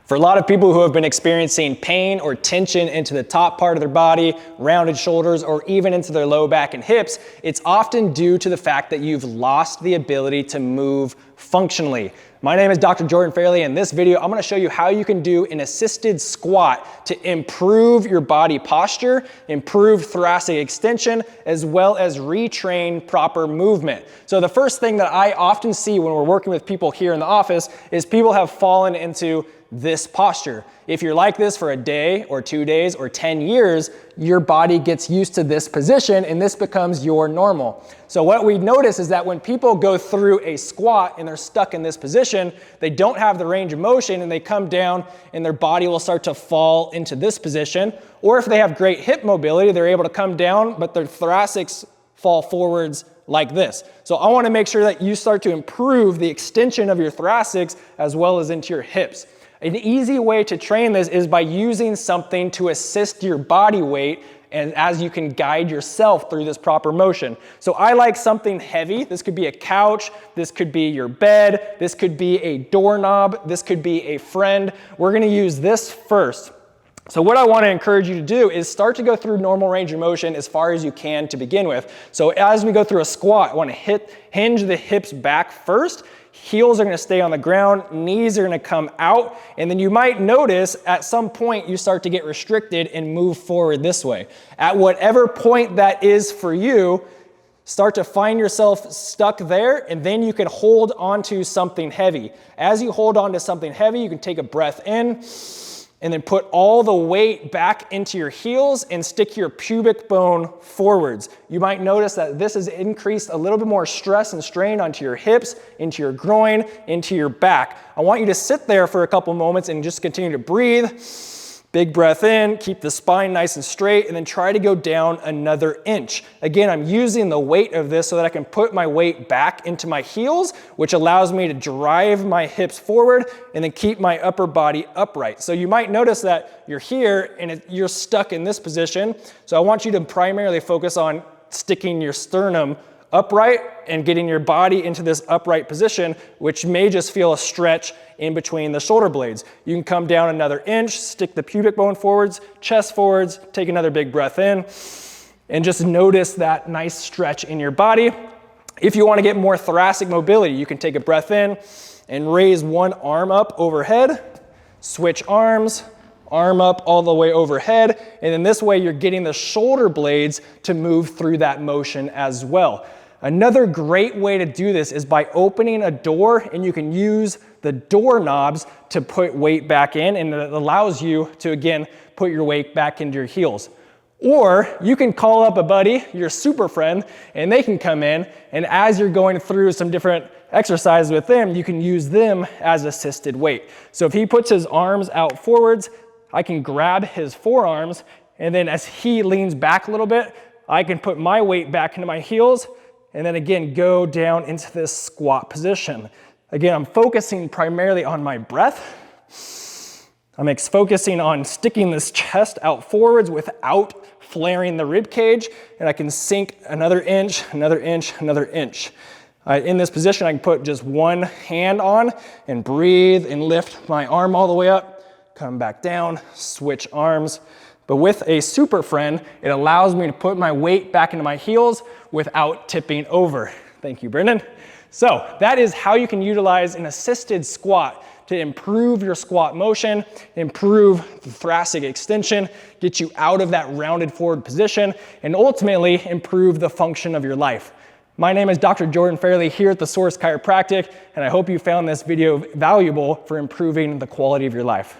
For a lot of people who have been experiencing pain or tension into the top part of their body, rounded shoulders, or even into their low back and hips, it's often due to the fact that you've lost the ability to move functionally. My name is Dr. Jordan Fairley. In this video, I'm going to show you how you can do an assisted squat to improve your body posture, improve thoracic extension, as well as retrain proper movement. So the first thing that I often see when we're working with people here in the office is people have fallen into this posture. If you're like this for a day or 2 days or 10 years, your body gets used to this position and this becomes your normal. So what we notice is that when people go through a squat and they're stuck in this position, they don't have the range of motion and they come down and their body will start to fall into this position. Or if they have great hip mobility, they're able to come down, but their thoracics fall forwards like this. So I want to make sure that you start to improve the extension of your thoracics as well as into your hips. An easy way to train this is by using something to assist your body weight and as you can guide yourself through this proper motion. So I like something heavy. This could be a couch, this could be your bed, this could be a doorknob, this could be a friend. We're gonna use this first. So what I want to encourage you to do is start to go through normal range of motion as far as you can to begin with. So as we go through a squat, I want to hinge the hips back first. Heels are going to stay on the ground, knees are going to come out, and then you might notice at some point you start to get restricted and move forward this way. At whatever point that is for you, start to find yourself stuck there, and then you can hold onto something heavy. As you hold onto something heavy, you can take a breath in, and then put all the weight back into your heels and stick your pubic bone forwards. You might notice that this has increased a little bit more stress and strain onto your hips, into your groin, into your back. I want you to sit there for a couple moments and just continue to breathe. Big breath in, keep the spine nice and straight, and then try to go down another inch. Again, I'm using the weight of this so that I can put my weight back into my heels, which allows me to drive my hips forward and then keep my upper body upright. So you might notice that you're here and you're stuck in this position. So I want you to primarily focus on sticking your sternum upright and getting your body into this upright position, which may just feel a stretch in between the shoulder blades. You can come down another inch, stick the pubic bone forwards, chest forwards, take another big breath in, and just notice that nice stretch in your body. If you want to get more thoracic mobility, you can take a breath in and raise one arm up overhead, switch arms, arm up all the way overhead, and in this way you're getting the shoulder blades to move through that motion as well. Another great way to do this is by opening a door, and you can use the door knobs to put weight back in, and it allows you to, again, put your weight back into your heels. Or you can call up a buddy, your super friend, and they can come in, and as you're going through some different exercises with them, you can use them as assisted weight. So if he puts his arms out forwards, I can grab his forearms, and then as he leans back a little bit, I can put my weight back into my heels, and then again, go down into this squat position. Again, I'm focusing primarily on my breath. I'm focusing on sticking this chest out forwards without flaring the rib cage, and I can sink another inch, another inch, another inch. In this position, I can put just one hand on and breathe and lift my arm all the way up, come back down, switch arms. But with a super friend, it allows me to put my weight back into my heels without tipping over. Thank you, Brendan. So that is how you can utilize an assisted squat to improve your squat motion, improve the thoracic extension, get you out of that rounded forward position, and ultimately improve the function of your life. My name is Dr. Jordan Fairley here at the Source Chiropractic, and I hope you found this video valuable for improving the quality of your life.